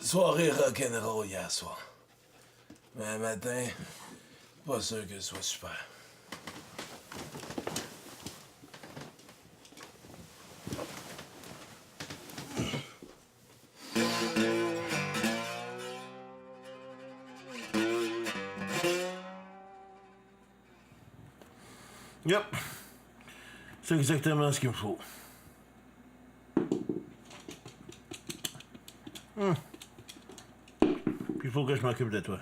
Soirée rock'n'roll hier soir. Mais un matin, pas sûr que ce soit super. Yep. C'est exactement ce qu'il me faut. Puis il faut que je m'occupe de toi.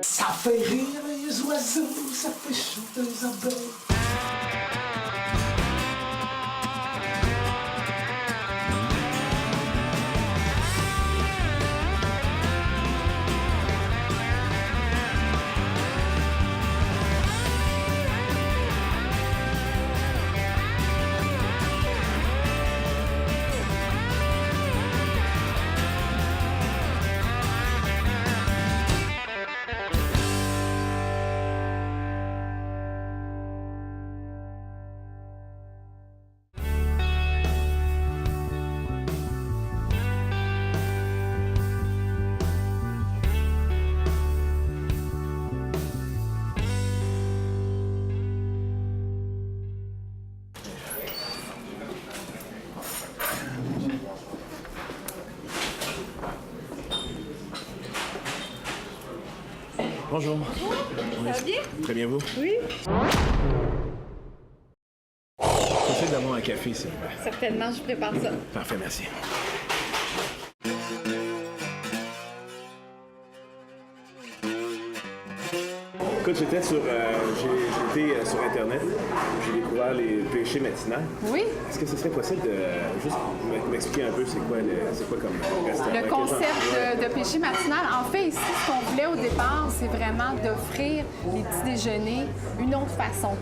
Ça fait rire les oiseaux, ça fait chanter les abeilles. Bonjour. Ça va bien? Très bien, vous? Oui. J'essaie d'avoir un café, s'il vous plaît. Certainement, je prépare ça. Parfait, merci. Écoute, j'ai été sur Internet, j'ai découvert les péchés matinales. Oui. Est-ce que ce serait possible de juste m'expliquer un peu c'est quoi comme restaurant? Le concept de péché matinal, en fait, ici, ce qu'on voulait au départ, c'est vraiment d'offrir les petits déjeuners une autre façon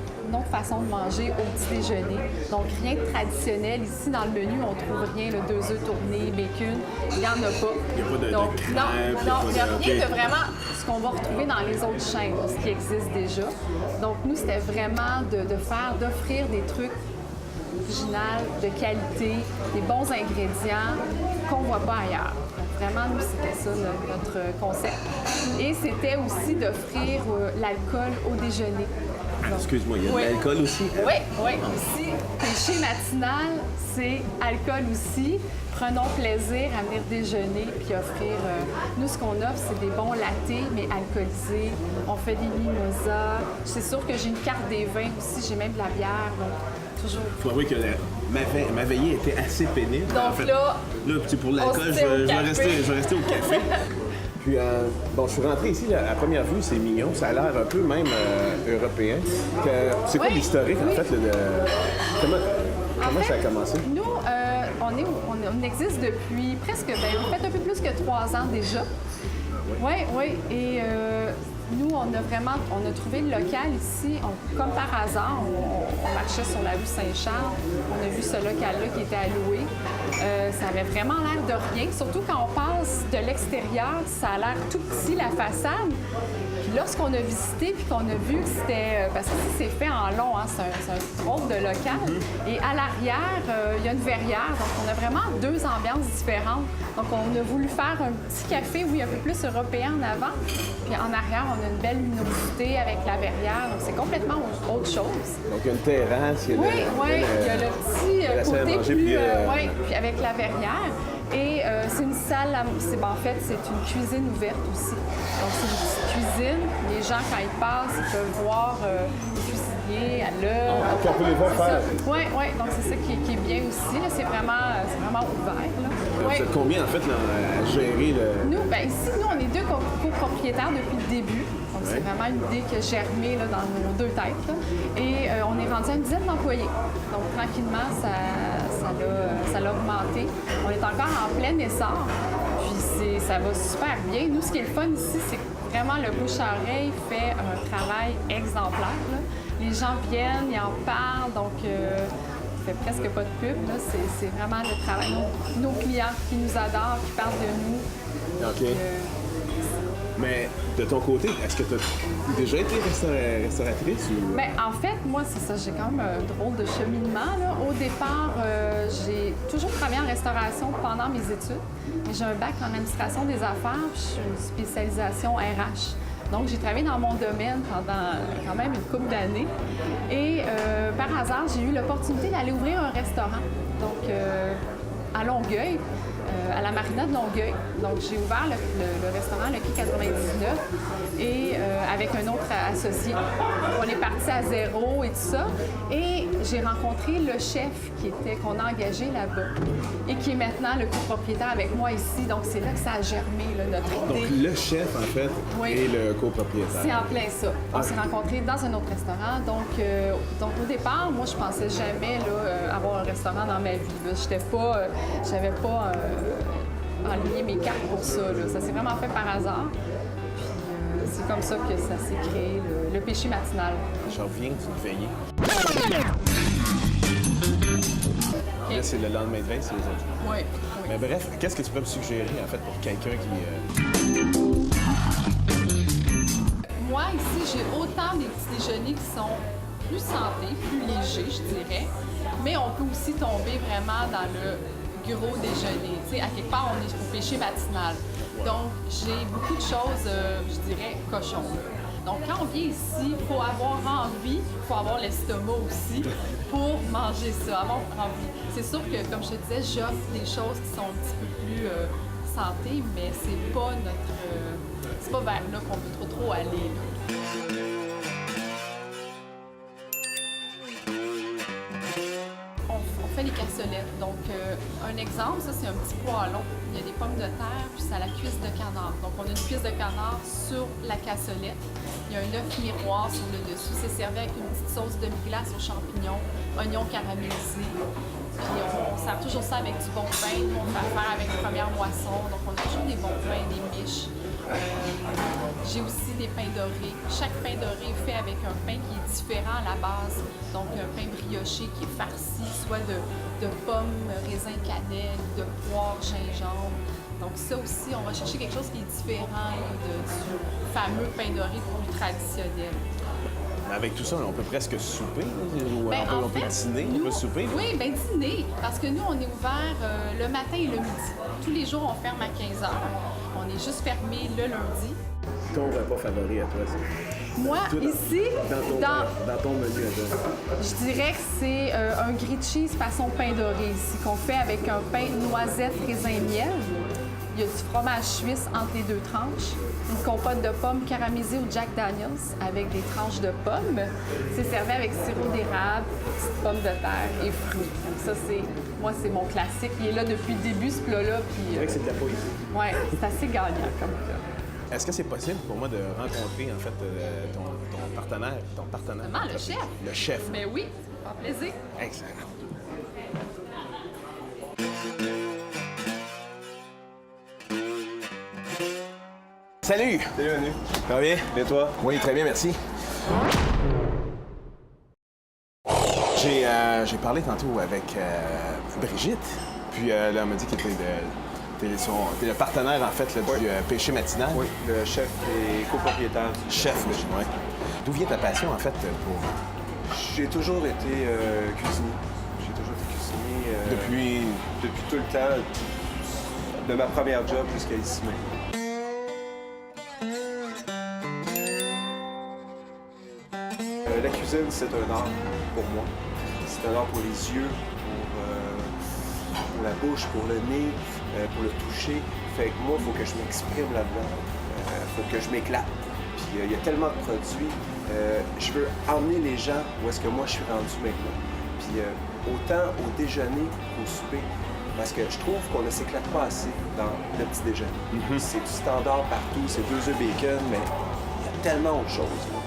de manger au petit déjeuner. Donc, rien de traditionnel. Ici, dans le menu, on trouve rien, le 2 œufs tournés, bacon, il n'y en a pas. Il n'y a pas de Donc, crêpes, non, il n'y a rien OK. de vraiment ce qu'on va retrouver dans les autres chaînes, ce qui existe déjà. Donc, nous, c'était vraiment d'offrir des trucs original, de qualité, des bons ingrédients qu'on ne voit pas ailleurs. Donc, vraiment, nous, c'était ça notre concept. Et c'était aussi d'offrir l'alcool au déjeuner. Donc, Excuse-moi, il y a oui. de l'alcool aussi? Oui, aussi. Péché matinal, c'est alcool aussi. Prenons plaisir à venir déjeuner puis offrir. Nous, ce qu'on offre, c'est des bons lattés, mais alcoolisés. On fait des mimosas. C'est sûr que j'ai une carte des vins aussi. J'ai même de la bière. Donc, toujours. Il faut avouer que ma veillée était assez pénible. Donc en fait. là, pour l'alcool, on se je fait au vais café. rester au café. Puis, je suis rentré ici, à première vue, c'est mignon. Ça a l'air un peu même européen. C'est quoi Oui, l'historique, en oui. fait, comment ça a commencé? Nous, on existe depuis presque, en fait, un peu plus que 3 ans déjà. Oui. Et nous, on a trouvé le local ici, comme par hasard. On marchait sur la rue Saint-Charles. On a vu ce local-là qui était alloué. Ça avait vraiment l'air de rien, surtout quand on passe de l'extérieur, ça a l'air tout petit, la façade. Puis lorsqu'on a visité puis qu'on a vu que c'était... parce que c'est fait en long, hein, c'est un drôle de local. Et à l'arrière, il y a une verrière. Donc, on a vraiment 2 ambiances différentes. Donc, on a voulu faire un petit café, oui, un peu plus européen en avant. Puis en arrière, on a une belle luminosité avec la verrière. Donc, c'est complètement autre chose. Donc, il y a une terrasse, il y a il y a le petit la salle à côté manger, plus... puis, puis avec la verrière. Et c'est une salle, en fait, c'est une cuisine ouverte aussi. Donc, c'est une petite cuisine. Les gens, quand ils passent, ils peuvent voir les cuisiniers à l'heure. Ah, puis on peut les voir faire. Oui. Donc, c'est ça qui est bien aussi. Là. C'est vraiment ouvert. Là. Vous êtes combien, en fait, là, à gérer le... Nous, ici, on est 2 copropriétaires depuis le début. Donc, c'est vraiment une idée qui a germé là, dans nos 2 têtes. Là. Et on est rendu à une dizaine d'employés. Donc, tranquillement, ça l'a augmenté. On est encore en plein essor. Puis, ça va super bien. Nous, ce qui est le fun ici, c'est que vraiment le bouche-à-oreille fait un travail exemplaire. Là. Les gens viennent, ils en parlent. Donc, fait presque pas de pub. Là. C'est vraiment le travail. Nos clients qui nous adorent, qui parlent de nous. OK. Mais de ton côté, est-ce que tu as déjà été restauratrice ou... Bien, en fait, moi, c'est ça. J'ai quand même un drôle de cheminement. Là. Au départ, j'ai toujours travaillé en restauration pendant mes études. J'ai un bac en administration des affaires, puis je suis une spécialisation RH. Donc, j'ai travaillé dans mon domaine pendant quand même une couple d'années. Et par hasard, j'ai eu l'opportunité d'aller ouvrir un restaurant. Donc, à Longueuil. À la marina de Longueuil. Donc, j'ai ouvert le restaurant Le Quai 99 et avec un autre associé. On est parti à zéro et tout ça. Et j'ai rencontré le chef qu'on a engagé là-bas et qui est maintenant le copropriétaire avec moi ici. Donc, c'est là que ça a germé, là, notre idée. Donc, le chef, en fait, est le copropriétaire. C'est en plein ça. On s'est rencontrés dans un autre restaurant. Donc, au départ, moi, je pensais jamais là, avoir un restaurant dans ma vie. J'avais pas aligné mes cartes pour ça. Là. Ça s'est vraiment fait par hasard. Puis, c'est comme ça que ça s'est créé, le péché matinal. Je reviens d'une veillée. Là, c'est le lendemain de veille, c'est les autres. Oui. Mais bref, qu'est-ce que tu peux me suggérer, en fait, pour quelqu'un qui... Moi, ici, j'ai autant des petits déjeuners qui sont plus santé, plus légers, je dirais, mais on peut aussi tomber vraiment dans le gros déjeuner. Tu sais, à quelque part, on est au péché matinal. Donc, j'ai beaucoup de choses, je dirais, cochon. Donc, quand on vient ici, il faut avoir envie, il faut avoir l'estomac aussi pour manger ça, avoir envie. C'est sûr que, comme je te disais, j'offre des choses qui sont un petit peu plus santé, mais c'est pas c'est pas vers là qu'on veut trop aller. Là. On fait les cassolettes. Donc, un exemple, ça, c'est un petit poêlon. Il y a des pommes de terre, puis c'est à la cuisse de canard. Donc, on a une cuisse de canard sur la cassolette. Il y a un œuf miroir sur le dessus. C'est servi avec une petite sauce demi-glace aux champignons, oignons caramélisés. Puis, on sert toujours ça avec du bon pain. Nous, on fait affaire avec une première moisson. Donc, on a toujours des bons pains, des miches. J'ai aussi des pains dorés. Chaque pain doré est fait avec un pain qui est différent à la base. Donc, un pain brioché qui est farci, soit de pommes, raisins, cannelle, de poire, gingembre. Donc, ça aussi, on va chercher quelque chose qui est différent là, du fameux pain doré plus traditionnel. Avec tout ça, on peut presque souper, ou Ben, on peut dîner, on peut souper. Oui, bien dîner, parce que nous, on est ouvert le matin et le midi. Tous les jours, on ferme à 15 h. On est juste fermé le lundi. Ton repas favori à toi, c'est... Moi, ici, dans ton menu à toi. je dirais que c'est un grilled cheese façon pain doré ici, qu'on fait avec un pain noisette, raisin, miel. Il y a du fromage suisse entre les deux tranches, une compote de pommes caramélisée au Jack Daniels avec des tranches de pommes. C'est servi avec sirop d'érable, petites pommes de terre et fruits. Donc ça, c'est mon classique. Il est là depuis le début, ce plat-là. C'est vrai que c'est de la poésie. Oui, c'est assez gagnant comme plat. Est-ce que c'est possible pour moi de rencontrer, en fait, ton partenaire? Justement, le chef. Le chef. Mais oui, ça fait plaisir. Excellent. Salut! Salut Manu. Ça va bien? Et toi? Oui, très bien, merci. J'ai parlé tantôt avec Brigitte, puis elle m'a dit que t'es le partenaire, en fait, là, du péché matinal. Oui, le chef et copropriétaire du Chef, oui. D'où vient ta passion, en fait, pour... J'ai toujours été cuisinier. J'ai toujours été cuisinier depuis tout le temps, de ma première job jusqu'à ici maintenant. La cuisine, c'est un art pour moi. C'est un art pour les yeux, pour la bouche, pour le nez, pour le toucher. Fait que moi, il faut que je m'exprime là-dedans. Il faut que je m'éclate. Puis il y a tellement de produits. Je veux emmener les gens où est-ce que moi je suis rendu maintenant. Puis autant au déjeuner qu'au souper. Parce que je trouve qu'on ne s'éclate pas assez dans le petit déjeuner. C'est du standard partout, c'est 2 œufs bacon, mais il y a tellement autre chose. Là.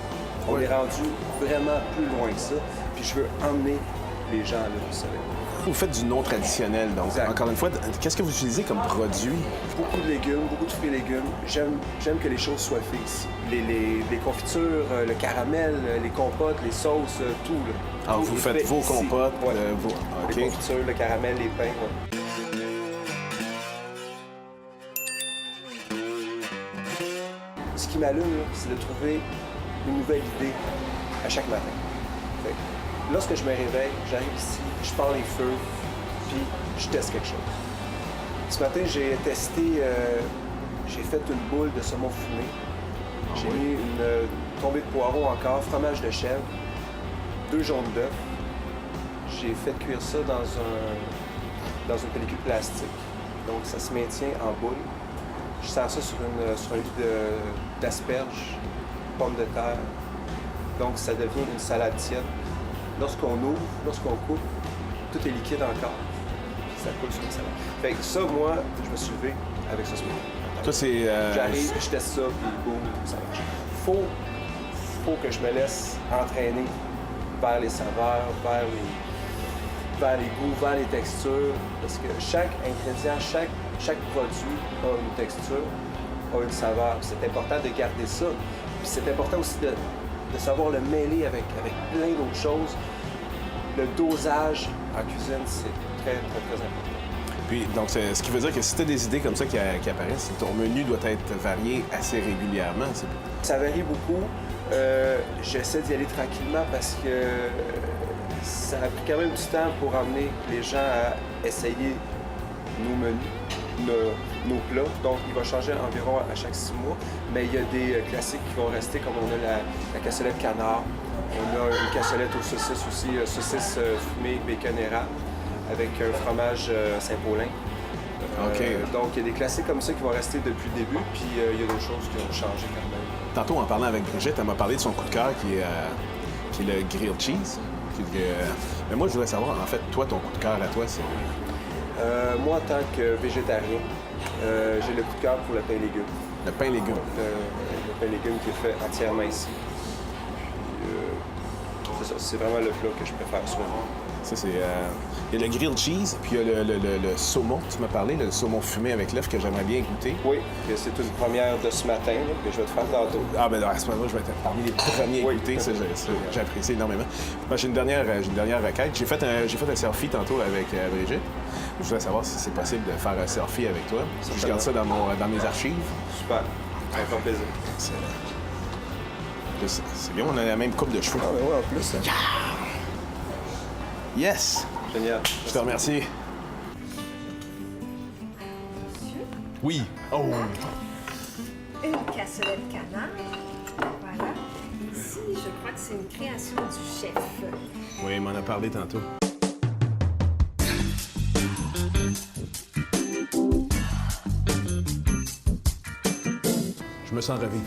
On est rendu vraiment plus loin que ça. Puis je veux emmener les gens, là, vous savez. Vous faites du non traditionnel, donc Exact. encore une fois, qu'est-ce que vous utilisez comme produit? Beaucoup de légumes, beaucoup de fruits et légumes. J'aime que les choses soient faites ici. Les confitures, le caramel, les compotes, les sauces, tout. Là. Ah, Tout vous est faites fait vos ici. compotes, Ouais. OK. Les confitures, le caramel, les pains. Ouais. Ce qui m'allume, là, c'est de trouver une nouvelle idée à chaque matin. Fait que lorsque je me réveille, j'arrive ici, je pars les feux, puis je teste quelque chose. Ce matin, j'ai testé, j'ai fait une boule de saumon fumé. J'ai mis une tombée de poireaux encore, fromage de chèvre, 2 jaunes d'œufs. J'ai fait cuire ça dans une pellicule plastique. Donc, ça se maintient en boule. Je sers ça sur un lit d'asperges, pommes de terre. Donc, ça devient une salade tiède. Lorsqu'on ouvre, lorsqu'on coupe, tout est liquide encore. Ça coule sur la salade. Fait que ça, moi, je me suis levé avec ça ce matin. Toi, c'est... J'arrive, je teste ça, puis boum, ça marche. Faut que je me laisse entraîner vers les saveurs, vers les goûts, vers les textures. Parce que chaque ingrédient, chaque produit a une texture, a une saveur. C'est important de garder ça. Puis c'est important aussi de savoir le mêler avec plein d'autres choses. Le dosage en cuisine, c'est très, très, très important. Puis, donc, ce qui veut dire que si tu as des idées comme ça qui apparaissent, ton menu doit être varié assez régulièrement. Ça varie beaucoup. J'essaie d'y aller tranquillement parce que ça a pris quand même du temps pour amener les gens à essayer nos menus, nos plats. Donc, il va changer environ à chaque 6 mois. Mais il y a des classiques qui vont rester, comme on a la cassolette canard. On a une cassolette aux saucisses aussi, saucisses fumées, bacon érable, avec un fromage Saint-Paulin. OK. Donc, il y a des classiques comme ça qui vont rester depuis le début, puis il y a d'autres choses qui ont changé quand même. Tantôt, en parlant avec Brigitte, elle m'a parlé de son coup de cœur qui est le grilled cheese. Mais moi, je voudrais savoir, en fait, toi, ton coup de cœur à toi, c'est... Moi, en tant que végétarien, j'ai le coup de cœur pour le pain légumes. Le pain légumes. Le pain légumes qui est fait entièrement ici. C'est ça, c'est vraiment le plat que je préfère souvent. Ça, c'est... Il y a le grilled cheese, puis il y a le saumon, tu m'as parlé, le saumon fumé avec l'œuf que j'aimerais bien goûter. Oui, et c'est une première de ce matin là, que je vais te faire tantôt. Ah, ben à ce moment-là, je vais être parmi les premiers à goûter. Ça, j'apprécie énormément. Moi, j'ai une dernière requête. J'ai fait un selfie tantôt avec Brigitte. Je voudrais savoir si c'est possible de faire un selfie avec toi. Je garde ça dans mes archives. Super, ça me fait plaisir. C'est bien, on a la même coupe de cheveux. Ah, ben ouais, en plus. Hein. Yes! Génial. Je te remercie. Oui. Oh! Une cassolette canard. Voilà. Ici, je crois que c'est une création du chef. Oui, il m'en a parlé tantôt. Je me sens revivre.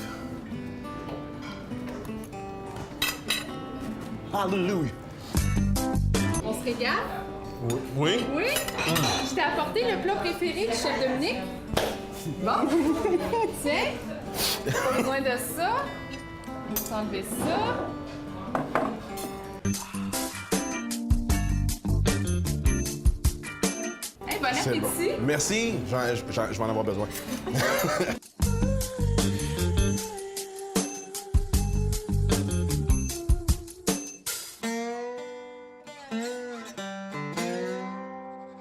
Hallelujah! On se régale? Oui? Oui? Je t'ai apporté le plat préféré du chef Dominique. Bon. Tiens. Pas besoin de ça. On va s'enlever ça. Hey, bon C'est bon. appétit. Merci, je vais en avoir besoin.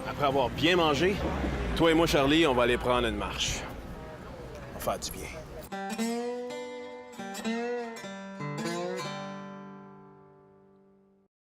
Après avoir bien mangé, toi et moi, Charlie, on va aller prendre une marche. On va faire du bien.